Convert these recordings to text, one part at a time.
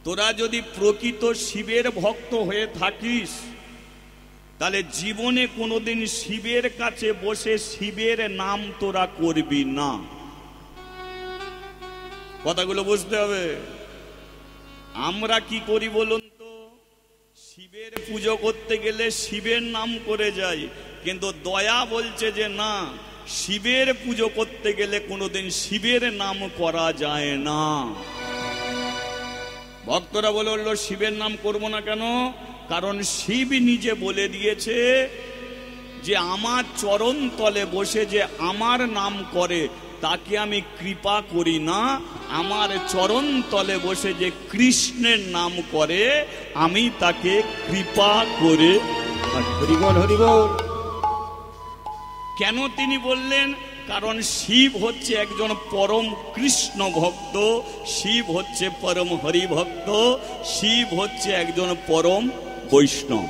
তোরা যদি প্রকৃত শিবের ভক্ত হয়ে থাকিস তাহলে জীবনে কোনোদিন শিবের কাছে বসে শিবের নাম তোরা করবি না। কথাগুলো বুঝতে হবে। আমরা কি করি বলুন তো? শিবের পুজো করতে গেলে শিবের নাম করে যাই, কিন্তু দয়া বলছে যে না, শিবের পুজো করতে গেলে কোনোদিন শিবের নাম করা যায় না। ভক্তরা বলল শিবের নাম করব না কেন? কারণ শিব নিজে বলে দিয়েছে যে আমার চরণ তলে বসে যে আমার নাম করে তাকে আমি কৃপা করি না, আমার চরণ তলে বসে যে কৃষ্ণের নাম করে আমি তাকে কৃপা করে। হরিবল হরিবল। কেন তিনি বললেন? কারণ শিব হচ্ছে একজন পরম কৃষ্ণ ভক্ত, শিব হচ্ছে পরম হরি ভক্ত, শিব হচ্ছে একজন পরম বৈষ্ণব।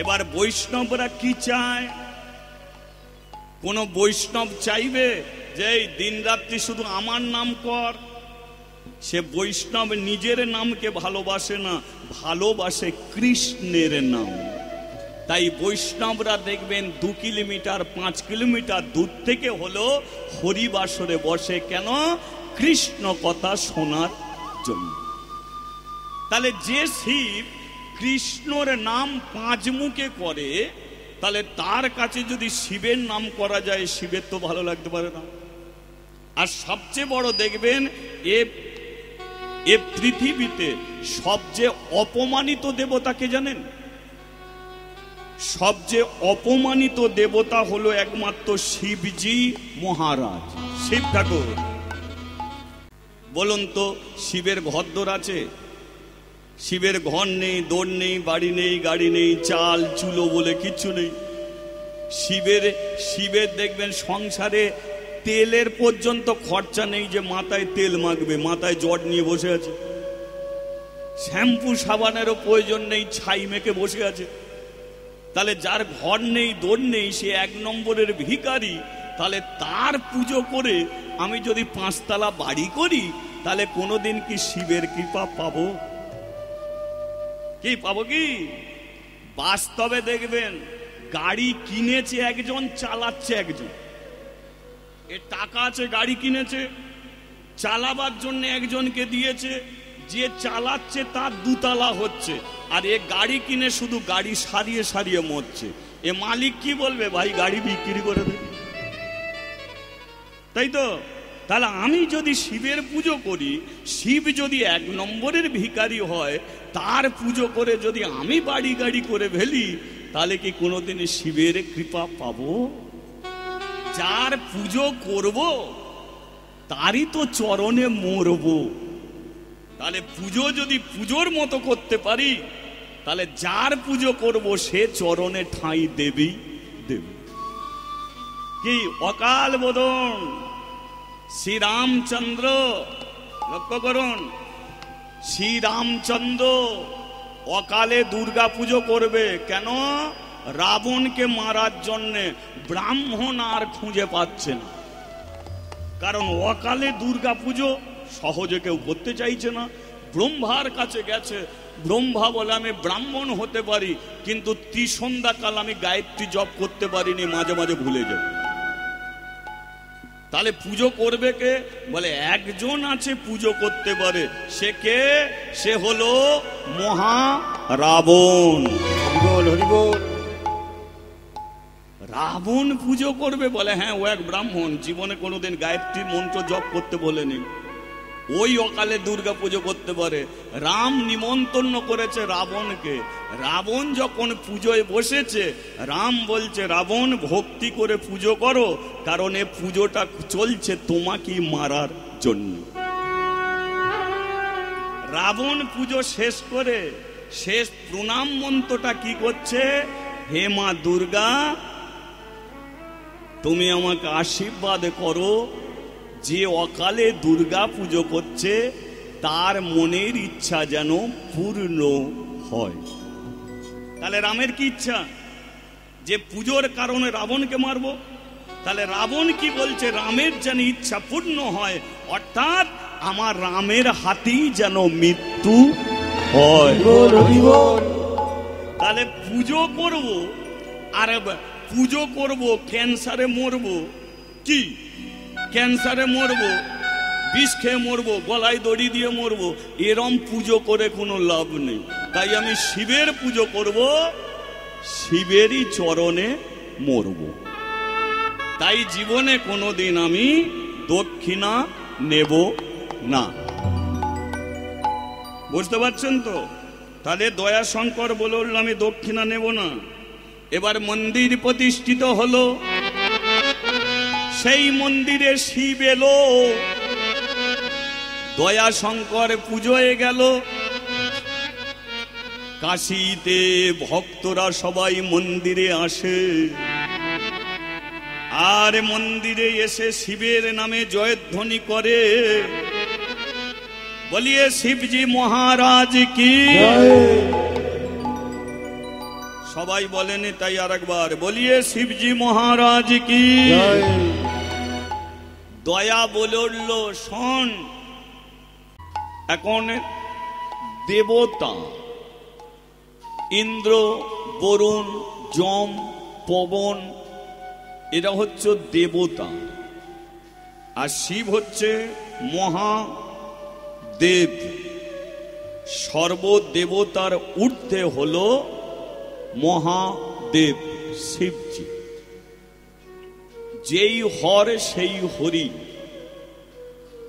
এবার বৈষ্ণবরা কি চায়? কোন বৈষ্ণব চাইবে যে এই দিন রাত্রি শুধু আমার নাম কর? সে বৈষ্ণব নিজের নামকে ভালোবাসে না, ভালোবাসে কৃষ্ণের নাম। তাই বৈষ্ণবরা দেখবেন 2 কিলোমিটার 5 কিলোমিটার দূর থেকে হলো হরিবাসরে বসে। কেন? কৃষ্ণ কথা শোনার জন্য। তাহলে যে শিব কৃষ্ণর নাম 5 মুখে করে, তাহলে তার কাছে যদি শিবের নাম করা যায়, শিবের তো ভালো লাগতে পারে না। আর সবচেয়ে বড় দেখবেন এ পৃথিবীতে সবচেয়ে অপমানিত দেবতাকে জানেন? সবচেয়ে অপমানিত দেবতা হলো একমাত্র শিবজি মহারাজ, শিব ঠাকুর। বলুন তো, শিবের ঘরদোর আছে? শিবের ঘর নেই, দোর নেই, বাড়ি নেই, গাড়ি নেই, চাল চুলো বলে কিচ্ছু নেই। শিবের দেখবেন সংসারে তেলের পর্যন্ত খরচা নেই যে মাথায় তেল মাখবে, মাথায় জট নিয়ে বসে আছে। শ্যাম্পু সাবানেরও প্রয়োজন নেই, ছাই মেখে বসে আছে। তাহলে যার ঘর নেই, দোর নেই, সে 1 নম্বরের ভিখারি। তাহলে তার পুজো করে আমি যদি 5 তলা বাড়ি করি, তাহলে কোনোদিন কি শিবের কৃপা পাবো? কি পাবো? কি বাস্তবে দেখবেন গাড়ি কিনেছে একজন, চালাচ্ছে একজন। এর টাকা আছে, গাড়ি কিনেছে, চালাবার জন্য একজনকে দিয়েছে, যে চালাচ্ছে তার 2 তলা হচ্ছে, আর এ গাড়ি কিনে শুধু গাড়ি সারিয়ে সারিয়ে মরছে। এ মালিক কি বলবে? ভাই গাড়ি বিক্রি করে দেবে। তাই তো? তাহলে আমি যদি শিবের পুজো করি, শিব যদি 1 নম্বরের ভিখারি হয়, তার পুজো করে যদি আমি বাড়ি গাড়ি করে ফেলি, তাহলে কি কোনোদিন শিবের কৃপা পাবো? যার পুজো করব তারই তো চরণে মরবো। তাহলে পুজো যদি পুজোর মতো করতে পারি, তাহলে যার পুজো করব সে চরণে ঠাঁই দেবেই দেবে। কি অকাল বোধন শ্রীরামচন্দ্র, লক্ষ্য করুন, শ্রীরামচন্দ্র অকালে দুর্গা পুজো করবে। কেন? রাবণকে মারার জন্যে ব্রাহ্মণ আর খুঁজে পাচ্ছে না। কারণ অকালে দুর্গা পুজো সহজে কেউ করতে চাইছে না। ব্রহ্মার কাছে গেছে, ব্রহ্মা বলে আমি ব্রাহ্মণ হতে পারি, কিন্তু ত্রিসন্ধ্যাকাল আমি গায়ত্রী জপ করতে পারিনি, মাঝে মাঝে ভুলে যাই। তাহলে পুজো করবে কে? বলে একজন আছে পুজো করতে পারে। সে কে? সে হলো মহা রাবণ। হরিবল হরিবল। রাবণ পুজো করবে? বলে হ্যাঁ, ও এক ব্রাহ্মণ, জীবনে কোনোদিন গায়ত্রী মন্ত্র জপ করতে বলেনি, ওই অকালে দুর্গা পুজো করতে পারে। রাম নিমন্ত্রণ করেছে রাবণকে। রাবণ যখন পুজোয় বসেছে, রাম বলছে রাবণ ভক্তি করে পুজো করো, কারণ এ পুজোটা চলছে তোমাকে মারার জন্য। রাবণ পুজো শেষ করে শেষ প্রণাম মন্ত্রটা কি করছে? হে মা দুর্গা, তুমি আমাকে আশীর্বাদ করো, যে অকালে দুর্গা পুজো করছে তার মনের ইচ্ছা যেন পূর্ণ হয়। তাহলে রামের কি ইচ্ছা? যে পুজোর কারণে রাবণকে মারবো। তাহলে রাবণ কি বলছে? রামের যেন ইচ্ছা পূর্ণ হয়, অর্থাৎ আমার রামের হাতেই যেন মৃত্যু হয়। তাহলে পুজো করব, আর পুজো করব ক্যান্সারে মরবো, কি ক্যান্সারে মরবো, বিষ খেয়ে মরবো, গলায় দড়ি দিয়ে মরবো, এরম পুজো করে কোনো লাভ নেই। তাই আমি শিবের পুজো করব, শিবেরই চরণে মরব। তাই জীবনে কোনোদিন আমি দক্ষিণা নেব না। বুঝতে পারছেন তো? তাহলে দয়া শঙ্কর বলে উঠল আমি দক্ষিণা নেব না। এবার মন্দির প্রতিষ্ঠিত হলো, সেই মন্দিরে শিব এলো, দয়া শঙ্কর পুজোয় গেল। কাশীতে ভক্তরা সবাই মন্দিরে আসে, আর মন্দিরে এসে শিবের নামে জয়ধ্বনি করে, বলিয়ে শিবজি মহারাজ কি। সবাই বলেনি তাই আরেকবার বলিয়ে শিবজি মহারাজ কি। দয়া বলে উঠল শোন, এখন দেবতা ইন্দ্র, বরুণ, যম, পবন এরা হচ্ছে দেবতা, আর শিব হচ্ছে মহাদেব। সর্বদেবতার ঊর্ধ্বে হলো মহাদেব শিবজি। যেই হর সেই হরি।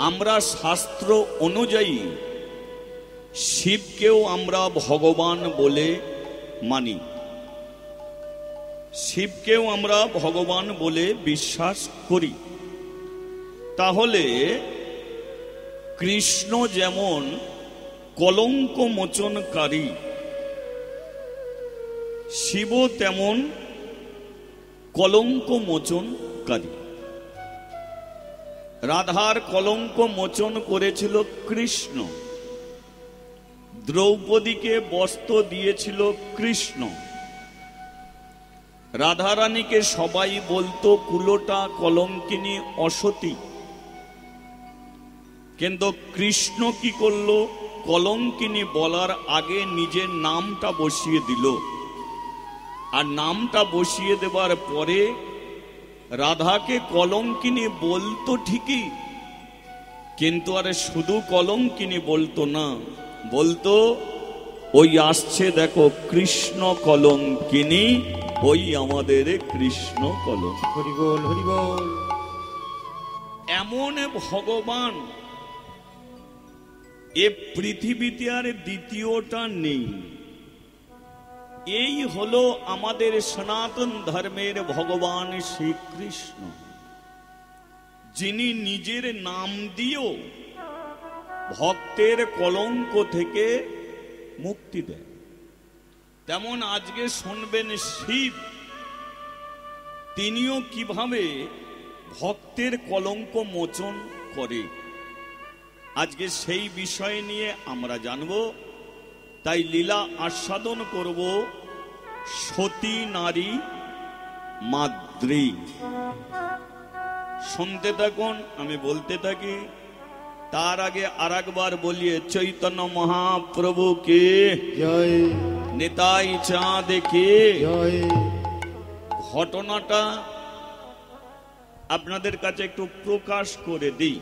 আমরা শাস্ত্র অনুযায়ী শিবকেও আমরা ভগবান বলে মানি, শিবকেও আমরা ভগবান বলে বিশ্বাস করি। তাহলে কৃষ্ণ যেমন কলঙ্ক মোচনকারী, শিব তেমন কলঙ্ক মোচনকারী। রাধার কলঙ্ক মোচন করেছিল কৃষ্ণ, দ্রৌপদীকে বস্ত্র দিয়েছিল কৃষ্ণ, রাধারানীকে সবাই বলতো কুলোটা, কলঙ্কিনী, অসতী। কিন্তু কৃষ্ণ কি করলো? কলঙ্কিনী বলার আগে নিজের নামটা বসিয়ে দিল, আর নামটা বসিয়ে দেবার পরে রাধাকে কলঙ্কিনী বলতো ঠিকই, কিন্তু আরে শুধু কলঙ্কিনী বলতো না, বলতো ওই আসছে দেখো কৃষ্ণ কলঙ্কিনী, ওই আমাদের কৃষ্ণ কলঙ্ক। হরি বল, হরি বল। এমন ভগবান এ পৃথিবীতে আর দ্বিতীয়টা নেই। এই হলো আমাদের সনাতন ধর্মের ভগবান শ্রীকৃষ্ণ, যিনি নিজের নাম দিয়েও ভক্তের কলঙ্ক থেকে মুক্তি দেয়। তেমন আজকে শুনবেন শিব তিনিও কিভাবে ভক্তের কলঙ্ক মোচন করে। আজকে সেই বিষয় নিয়ে আমরা জানব। তাই লীলা আস্বাদন করব সতী নারী মাদ্রী। শুনতে থাকুন, আমি বলতে থাকি। তার আগে আরেকবার বলিয়ে চৈতন্য মহাপ্রভুকে জয়, নিতাই চাঁদ কে জয়। ঘটনাটা আপনাদের কাছে একটু প্রকাশ করে দিই।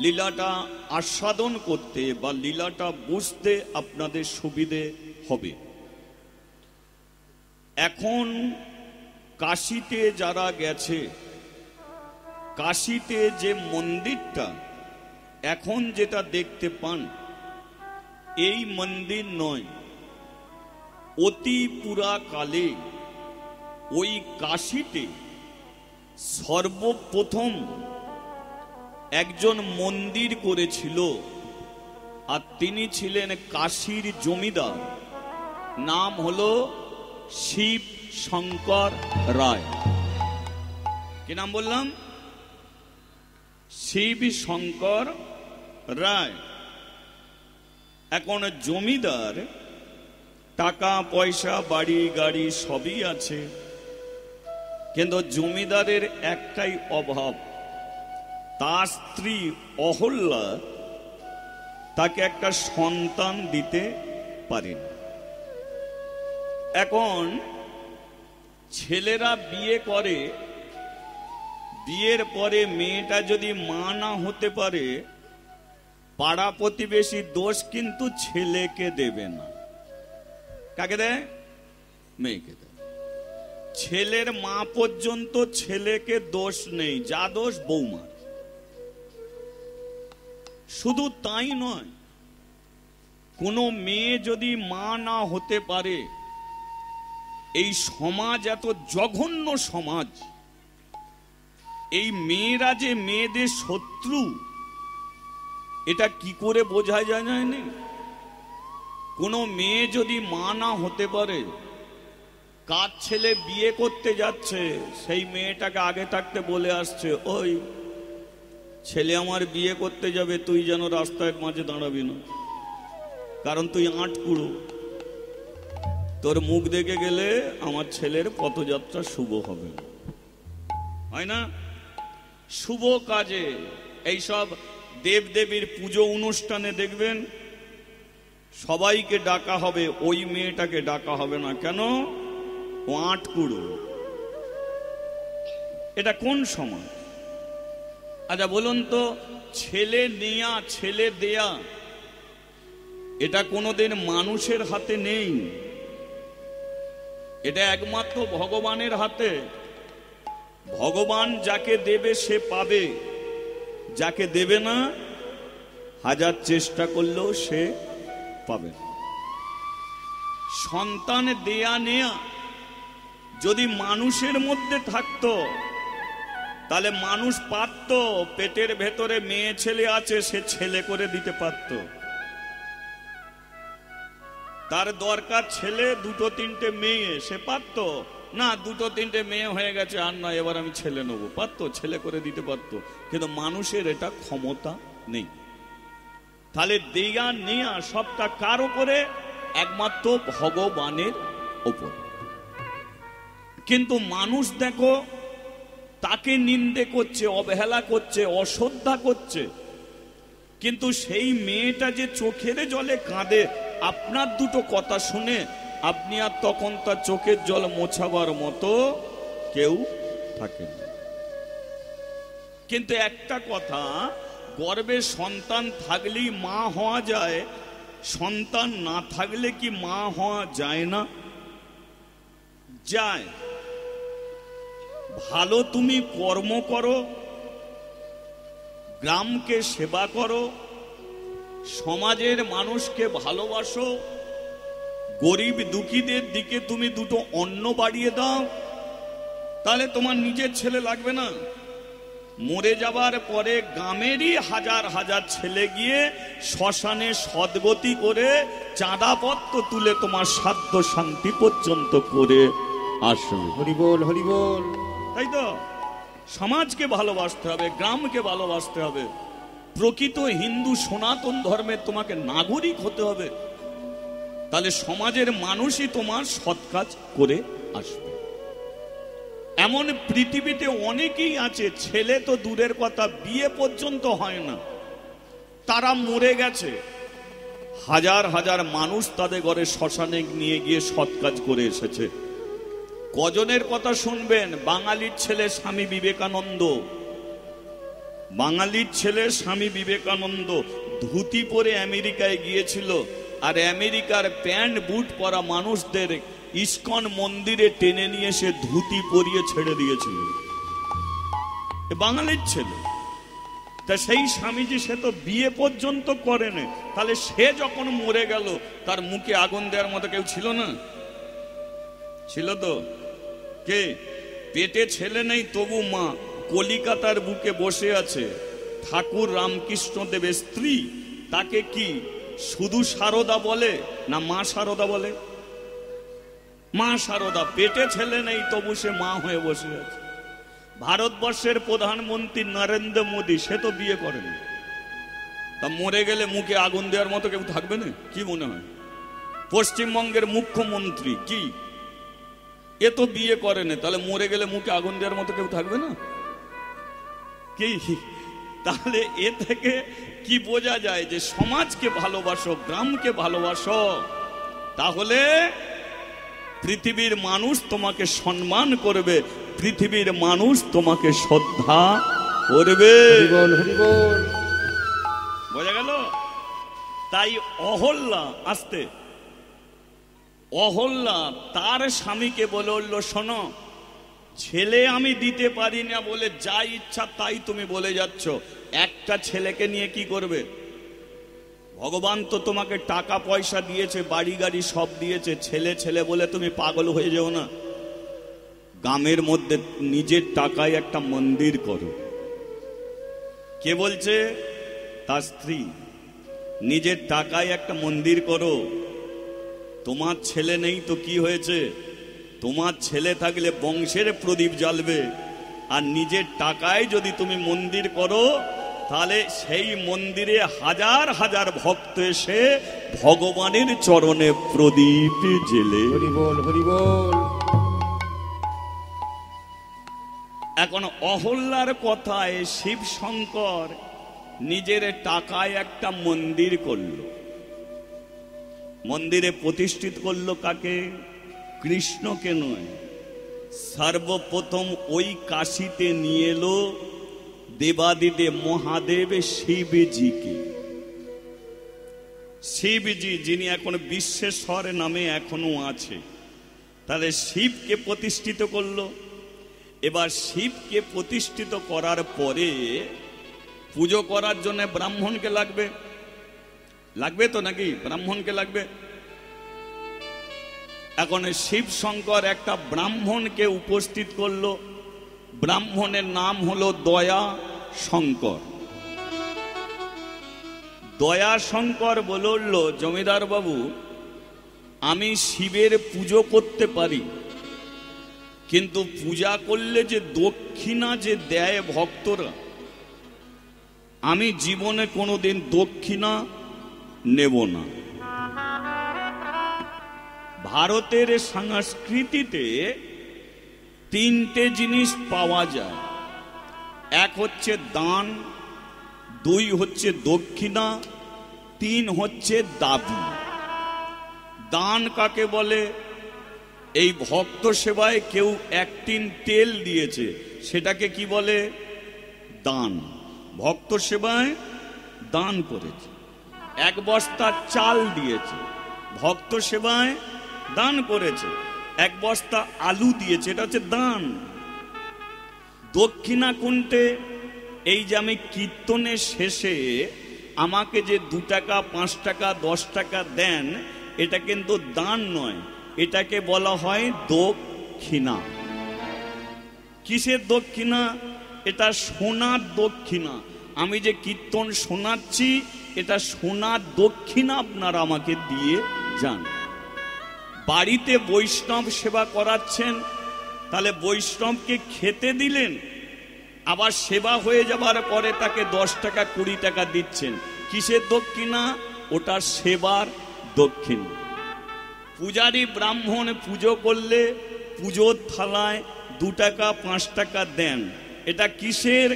লীলাটা আস্বাদন করতে বা লীলাটা বুঝতে আপনাদের সুবিধে হবে। এখন কাশীতে যারা গেছে, কাশীতে যে মন্দিরটা এখন যেটা দেখতে পান, এই মন্দির নয়। অতি পুরাকালে ওই কাশীতে সর্বপ্রথম একজন মন্দির করেছিল, আর তিনি ছিলেন কাশীর জমিদার। নাম হলো শিব শঙ্কর রায়। কি নাম বললাম? শিব শঙ্কর রায়। এখন জমিদার, টাকা পয়সা বাড়ি গাড়ি সবই আছে, কিন্তু জমিদারের একটাই অভাব, তার স্ত্রী অহল্যা তাকে একটা সন্তান দিতে পারেন। এখন ছেলেরা বিয়ে করে, বিয়ের পরে মেয়েটা যদি মা না হতে পারে, পাড়া প্রতিবেশী দোষ কিন্তু ছেলেকে দেবে না। কাকে দেয়? মেয়েকে দেয়। ছেলের মা পর্যন্ত ছেলেকে দোষ নেই, যা দোষ বৌমার। শুধু তাই নয়, কোনো মেয়ে যদি মা না হতে পারে, এই সমাজ এত জঘন্য সমাজ, এই মেয়েরা যে মেয়েদের শত্রু, এটা কি করে বোঝা যায় না? কোনো মেয়ে যদি মা না হতে পারে, কার ছেলে বিয়ে করতে যাচ্ছে সেই মেয়েটাকে আগে থাকতে বলে আসছে, ওই ছেলে আমার বিয়ে করতে যাবে, তুই যেন রাস্তায় মাঝে দাঁড়াবি না, কারণ তুই আটকুড়ো, তোর মুখ দেখে গেলে আমার ছেলের পথযাত্রা শুভ হবে না। হয় না? শুভ কাজে, এইসব দেবদেবীর পুজো অনুষ্ঠানে দেখবেন সবাইকে ডাকা হবে, ওই মেয়েটাকে ডাকা হবে না। কেন? ও আটকুড়ো। এটা কোন সমাজ? আচ্ছা বলুন তো, ছেলে নেয়া ছেলে দেয়া এটা কোনোদিন মানুষের হাতে নেই, এটা একমাত্র ভগবানের হাতে। ভগবান যাকে দেবে সে পাবে, যাকে দেবে না হাজার চেষ্টা করলেও সে পাবে। সন্তান দেয়া নেয়া যদি মানুষের মধ্যে থাকতো, তাহলে মানুষ পারত, পেটের ভেতরে মেয়ে ছেলে আছে, সে ছেলে করে দিতে পারত। তার দরকার ছেলে, দুটো তিনটে মেয়ে, সে পারত না, দুটো তিনটে মেয়ে হয়ে গেছে, আর নয় এবার আমি ছেলে নেবো, পারত, ছেলে করে দিতে পারত। কিন্তু মানুষের এটা ক্ষমতা নেই। তাহলে দেয়া নেয়া সবটা কার উপরে? একমাত্র ভগবানের উপর। কিন্তু মানুষ দেখো তাকে নিন্দে করছে, অবহেলা করছে, অশ্রদ্ধা করছে। কিন্তু সেই মেয়েটা যে চোখের জলে কাঁদে, আপনার দুটো কথা শুনে আপনি আর তখন তার চোখের জল মোছাবার মতো কেউ থাকে না। কিন্তু একটা কথা, গর্ভে সন্তান থাকলেই মা হওয়া যায়, সন্তান না থাকলে কি মা হওয়া যায় না? যায়। ভালো তুমি কর্ম করো, গ্রামকে সেবা করো, সমাজের মানুষকে ভালোবাসো, গরিব দুঃখীদের দিকে তুমি দুটো অন্ন বাড়িয়ে দাও, তাহলে তোমার নিজের ছেলে লাগবে না। মরে যাবার পরে গ্রামেরই হাজার হাজার ছেলে গিয়ে শ্মশানে সদ্গতি করে চাঁদাপত্র তুলে তোমার সাধ্য শান্তি পর্যন্ত করে আসবে। হরিবোল হরিবোল। তাই তো? সমাজকে ভালোবাসতে হবে, গ্রামকে ভালোবাসতে হবে। প্রকৃত হিন্দু সনাতন ধর্মের তোমাকে নাগরিক হতে হবে, তাহলে সমাজের মানুষই তোমার সৎ কাজ করে আসবে। এমন পৃথিবীতে অনেকেই আছে, ছেলে তো দূরের কথা, বিয়ে পর্যন্ত হয় না, তারা মরে গেছে, হাজার হাজার মানুষ তাদের ঘরে শ্মশানে নিয়ে গিয়ে সৎ কাজ করে এসেছে। কজনের কথা শুনবেন? বাঙালির ছেলে স্বামী বিবেকানন্দ, বাঙালির ছেলে স্বামী বিবেকানন্দ ধুতি পরে আমেরিকায় গিয়েছিল, আর আমেরিকার প্যান্ট বুট পরা মানুষদের ইস্কন মন্দিরে টেনে নিয়ে সে ধুতি পরিয়ে ছেড়ে দিয়েছিল। বাঙালির ছেলে। তা সেই স্বামীজি সে তো বিয়ে পর্যন্ত করেনি, তাহলে সে যখন মরে গেল তার মুখে আগুন দেওয়ার মতো কেউ ছিল না? ছিল তো? কে? পেটে ছেলে নেই তবু মা কলিকাতার বুকে বসে আছে, ঠাকুর রামকৃষ্ণ দেবের স্ত্রী, তাকে কি শুধু সারদা বলে না মা সারদা বলে? মা সারদা। পেটে ছেলে নেই তবু সে মা হয়ে বসে আছে। ভারতবর্ষের প্রধানমন্ত্রী নরেন্দ্র মোদী, সে তো বিয়ে করেনি, তা মরে গেলে মুখে আগুন দেওয়ার মতো কেউ থাকবে না? কি মনে হয়? পশ্চিমবঙ্গের মুখ্যমন্ত্রী কি, এ তো বিয়ে করেনি, তাহলে মরে গেলে মুখে আগুন দেওয়ার মতো কেউ থাকবে না? কি তাহলে এ থেকে কি বোঝা যায় যে সমাজকে ভালোবাসো, গ্রামকে ভালোবাসো, তাহলে পৃথিবীর মানুষ তোমাকে সম্মান করবে, পৃথিবীর মানুষ তোমাকে শ্রদ্ধা করবে। বোঝা গেল? তাই অহল্যা, আসতে অহল্যা তার স্বামীকে বলে উঠল, শোনো, ছেলে আমি দিতে পারি না বলে যা ইচ্ছা তাই তুমি বলে যাচ্ছ, একটা ছেলেকে নিয়ে কি করবে? ভগবান তো তোমাকে টাকা পয়সা দিয়েছে, বাড়ি গাড়ি সব দিয়েছে, ছেলে ছেলে বলে তুমি পাগল হয়ে যাও না। গ্রামের মধ্যে নিজের টাকায় একটা মন্দির করো। কে বলছে? তার স্ত্রী। নিজের টাকায় একটা মন্দির করো। তোমার ছেলে নেই তো কি হয়েছে? তোমার ছেলে থাকলে বংশের প্রদীপ জ্বালবে। আর নিজের টাকায় যদি তুমি মন্দির করো, তাহলে সেই মন্দিরে হাজার হাজার ভক্ত এসে ভগবানের চরণে প্রদীপ জ্বেলে। হরি বল, হরি বল। এখন অহল্যার কথায় শিব শঙ্কর নিজের টাকায় একটা মন্দির করল। মন্দিরে প্রতিষ্ঠিত করলো কাকে? কৃষ্ণকে নয়, সর্বপ্রথম ওই কাশিতে নিয়ে এলো দেবাদিদেব মহাদেব শিবজিকে। শিবজি যিনি এখন বিশ্বেশ্বর নামে এখনো আছে, তাহলে শিবকে প্রতিষ্ঠিত করলো। এবার শিবকে প্রতিষ্ঠিত করার পরে পুজো করার জন্য ব্রাহ্মণকে লাগবে, লাগবে তো নাকি? ব্রাহ্মণকে লাগবে। এখন শিব শঙ্কর একটা ব্রাহ্মণকে উপস্থিত করলো। ব্রাহ্মণের নাম হলো দয়া শঙ্কর। দয়া শঙ্কর বলল, জমিদার বাবু, আমি শিবের পুজো করতে পারি, কিন্তু পূজা করলে যে দক্ষিণা যে দেয় ভক্তরা, আমি জীবনে কোনোদিন দক্ষিণা নেব না। ভারতের সংস্কৃতিতে তিনটে জিনিস পাওয়া যায়। এক হচ্ছে দান, দুই হচ্ছে দক্ষিণা, তিন হচ্ছে দাবি। দান কাকে বলে? এই ভক্ত সেবায় কেউ এক টিন তেল দিয়েছে, সেটাকে কি বলে? দান। ভক্ত সেবায় দান করেছে। এক বস্তা চাল দিয়েছে, ভক্ত সেবায় দান করেছে। এক বস্তা আলু দিয়েছে, এটা হচ্ছে দান। দক্ষিণা কোনটে? এই যে আমি কীর্তনের শেষে আমাকে যে 2 টাকা 5 টাকা 10 টাকা দেন, এটা কিন্তু দান নয়, এটাকে বলা হয় দক্ষিণা। কিসের দক্ষিণা? এটা সোনার দক্ষিণা। আমি যে কীর্তন শোনাচ্ছি, এটা সোনার দক্ষিণা আপনারা আমাকে দিয়ে যান। বাড়িতে বৈষ্ণব সেবা করাচ্ছেন, তাহলে বৈষ্ণবকে খেতে দিলেন, আবার সেবা হয়ে যাবার পরে তাকে 10 টাকা 20 টাকা দিচ্ছেন। কিসের দক্ষিণা? ওটা সেবার দক্ষিণা। পূজারী ব্রাহ্মণ পুজো করলে পুজোর থালায় 2 টাকা 5 টাকা দেন, এটা কিসের?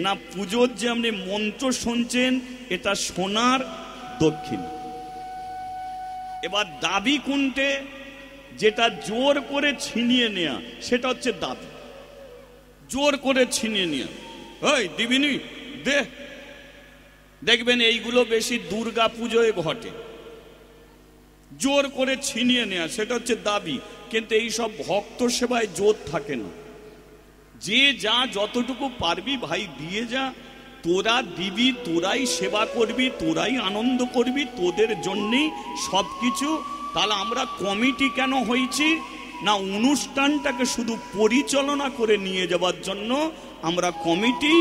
না পুজোর যে আপনি মন্ত্র শুনছেন, এটা সোনার দক্ষিণা। এবার দাবি কোনটে? যেটা জোর করে ছিনিয়ে নেয়া, সেটা হচ্ছে দাবি। জোর করে ছিনিয়ে নেয়া, ওই দিবিনি দে। দেখবেন এইগুলো বেশি দুর্গা পুজোয় ঘটে। জোর করে ছিনিয়ে নেয়া, সেটা হচ্ছে দাবি। কিন্তু এই সব ভক্ত সেবায় জোর থাকে না। যে যা যতটুকু পারবি ভাই দিয়ে যা, তোরা দিবি, তোরাই সেবা করবি, তোরাই আনন্দ করবি, তোদের জন্যেই সব কিছু। তাহলে আমরা কমিটি কেন হয়েছি? না অনুষ্ঠানটাকে শুধু পরিচালনা করে নিয়ে যাওয়ার জন্য আমরা কমিটি।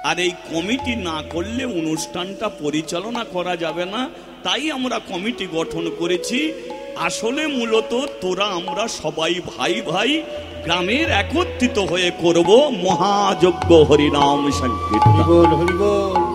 আর এই কমিটি না করলে অনুষ্ঠানটা পরিচালনা করা যাবে না, তাই আমরা কমিটি গঠন করেছি। আসলে মূলত তোরা আমরা সবাই ভাই ভাই, গ্রামের একত্রিত হয়ে করব মহাযজ্ঞ হরিনাম সংকীর্তন। হরি বল, হরি বল।